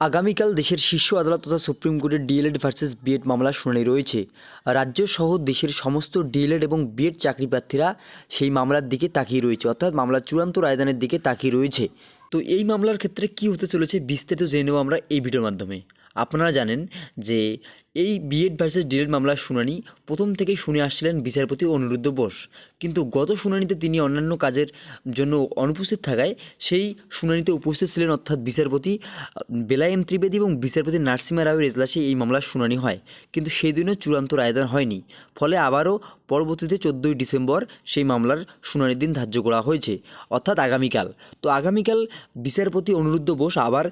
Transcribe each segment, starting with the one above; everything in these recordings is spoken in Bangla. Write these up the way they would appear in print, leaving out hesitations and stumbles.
আগামীকাল দেশের শীর্ষ আদালত তথা সুপ্রিম কোর্টের ডিএলএড ভার্সেস বিএড মামলার শুনানি রয়েছে। রাজ্য সহ দেশের সমস্ত ডিএলএড এবং বিএড চাকরি প্রার্থীরা সেই মামলার দিকে তাকিয়ে রয়েছে, অর্থাৎ মামলার চূড়ান্ত রায়দানের দিকে তাকিয়ে রয়েছে। তো এই মামলার ক্ষেত্রে কী হতে চলেছে বিস্তারিত জেনে নেব আমরা এই ভিডিওর মাধ্যমে। আপনারা জানেন যে এই বিএড ভার্সেস ডিএলএড মামলার শুনানি প্রথম থেকেই শুনে আসছিলেন বিচারপতি অনিরুদ্ধ বোস, কিন্তু গত শুনানিতে তিনি অন্যান্য কাজের জন্য অনুপস্থিত থাকায় সেই শুনানিতে উপস্থিত ছিলেন, অর্থাৎ বিচারপতি বেলায়েম ত্রিবেদী এবং বিচারপতি নার্সিমা রাওয়ের এজলাসে এই মামলার শুনানি হয়, কিন্তু সেই দিনও চূড়ান্ত রায়দান হয়নি। ফলে আবারও পরবর্তীতে 14ই ডিসেম্বর সেই মামলার শুনানির দিন ধার্য করা হয়েছে, অর্থাৎ আগামীকাল। তো আগামীকাল বিচারপতি অনিরুদ্ধ বোস আবার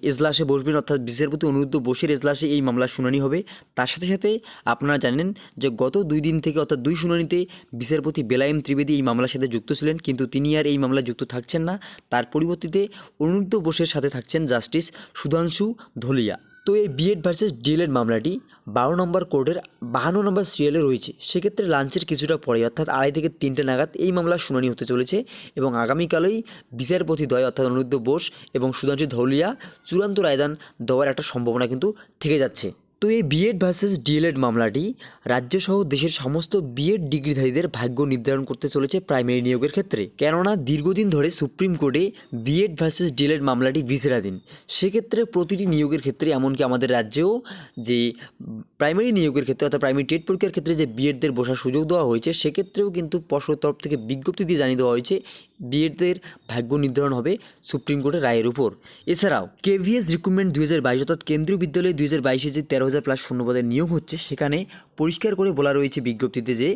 এজলাসে বসবেন, অর্থাৎ বিচারপতি অনিরুদ্ধ বোসের এজলাসে এই মামলার শুনানি হবে। তার সাথে সাথে আপনারা জানেন যে গত 2 দিন থেকে, অর্থাৎ 2 শুনানিতে বিচারপতি বেলায়েম ত্রিবেদী এই মামলার সাথে যুক্ত ছিলেন, কিন্তু তিনি আর এই মামলায় যুক্ত থাকছেন না। তার পরিবর্তে অনিরুদ্ধ বোসের সাথে থাকছেন জাস্টিস সুধাংশু ধলিয়া। তো এই বিএড ভার্সেস ডিএলএড মামলাটি 12 নম্বর কোর্টের 52 নম্বর সিরিয়ালে রয়েছে। সেক্ষেত্রে লাঞ্চের কিছুটা পরে, অর্থাৎ 2:30 থেকে 3টে নাগাদ এই মামলার শুনানি হতে চলেছে এবং আগামীকালই বিচারপতি দ্বয় অর্থাৎ অনিরুদ্ধ বোস এবং সুধাংশু ধলিয়া চূড়ান্ত রায়দান দেওয়ার একটা সম্ভাবনা কিন্তু থেকে যাচ্ছে। তো এই বিএড ভার্সেস ডিএলএড মামলাটি রাজ্যসহ দেশের সমস্ত বিএড ডিগ্রিধারীদের ভাগ্য নির্ধারণ করতে চলেছে প্রাইমারি নিয়োগের ক্ষেত্রে। কেননা দীর্ঘদিন ধরে সুপ্রিম কোর্টে বিএড ভার্সেস ডিএলএড মামলাটি বিচারাধীন। সেক্ষেত্রে প্রতিটি নিয়োগের ক্ষেত্রে, এমনকি আমাদের রাজ্যেও যে প্রাইমারি নিয়োগের ক্ষেত্রে অর্থাৎ প্রাইমারি টেট পরীক্ষার ক্ষেত্রে যে বিএডদের বসার সুযোগ দেওয়া হয়েছে, সেক্ষেত্রেও কিন্তু পর্ষদের তরফ থেকে বিজ্ঞপ্তি দিয়ে জানিয়ে দেওয়া হয়েছে বিএডদের ভাগ্য নির্ধারণ হবে সুপ্রিম কোর্টের রায়ের উপর। এছাড়াও কেভিএস রিক্রুটমেন্ট 2022 অর্থাৎ কেন্দ্রীয় বিদ্যালয়ে 2022-এ যে 13,000+ শূন্যপদের নিয়োগ হচ্ছে, সেখানে পরিষ্কার করে বলা রয়েছে বিজ্ঞপ্তিতে যে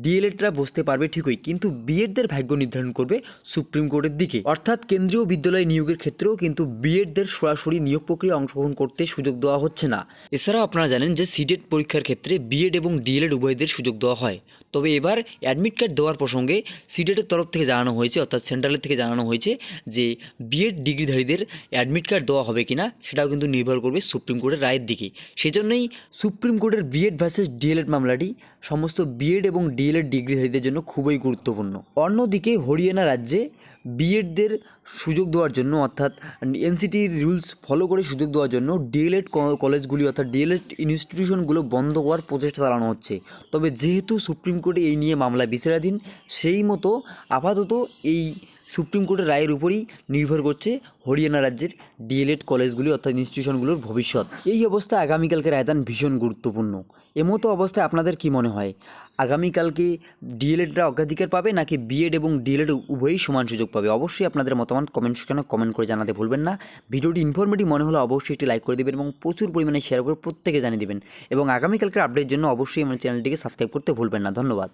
ডিএলএডরা বসতে পারবে ঠিকই, কিন্তু বিএডদের ভাগ্য নির্ধারণ করবে সুপ্রিম কোর্টের দিকে। অর্থাৎ কেন্দ্রীয় বিদ্যালয় নিয়োগের ক্ষেত্রেও কিন্তু বিএডদের সরাসরি নিয়োগ প্রক্রিয়া অংশগ্রহণ করতে সুযোগ দেওয়া হচ্ছে না। এছাড়াও আপনারা জানেন যে সিটেট পরীক্ষার ক্ষেত্রে বিএড এবং ডিএলএড উভয়দের সুযোগ দেওয়া হয়। তবে এবার অ্যাডমিট কার্ড দেওয়ার প্রসঙ্গে সিটেটের তরফ থেকে জানানো হয়েছে, অর্থাৎ সেন্ট্রালের থেকে জানানো হয়েছে যে বিএড ডিগ্রিধারীদের অ্যাডমিট কার্ড দেওয়া হবে কিনা সেটাও কিন্তু নির্ভর করবে সুপ্রিম কোর্টের রায়ের দিকে। সেজন্যই সুপ্রিম কোর্টের বিএড ভার্সেস ডিএলএড মামলাটি সমস্ত বিএড এবং ডিএলএড ডিগ্রিধারীদের জন্য খুবই গুরুত্বপূর্ণ। অন্যদিকে হরিয়ানা রাজ্যে বিএডদের সুযোগ দেওয়ার জন্য, অর্থাৎ এনসিটির রুলস ফলো করে সুযোগ দেওয়ার জন্য ডিএলএড কলেজগুলি অর্থাৎ ডিএলএড ইনস্টিটিউশনগুলো বন্ধ হওয়ার প্রচেষ্টা চালানো হচ্ছে। তবে যেহেতু সুপ্রিম কোর্টে এই নিয়ে মামলা বিচারাধীন, সেই মতো আপাতত এই সুপ্রিম কোর্টের রায়ের উপরই নির্ভর করছে হরিয়ানা রাজ্যের ডিএলএড কলেজগুলি অর্থাৎ ইনস্টিটিউশনগুলোর ভবিষ্যৎ। এই অবস্থায় আগামীকালকে রায়দান ভীষণ গুরুত্বপূর্ণ। এমতো অবস্থায় আপনাদের কি মনে হয়, আগামীকালকে ডিএলএডরা অগ্রাধিকার পাবে নাকি বিএড এবং ডিএলএড উভয়ই সমান সুযোগ পাবে? অবশ্যই আপনাদের মতামত কমেন্ট সেখানে কমেন্ট করে জানাতে ভুলবেন না। ভিডিওটি ইনফরমেটিভ মনে হলে অবশ্যই একটি লাইক করে দেবেন এবং প্রচুর পরিমাণে শেয়ার করে প্রত্যেকে জানিয়ে দেবেন, এবং আগামীকালকের আপডেটের জন্য অবশ্যই আমার চ্যানেলটিকে সাবস্ক্রাইব করতে ভুলবেন না। ধন্যবাদ।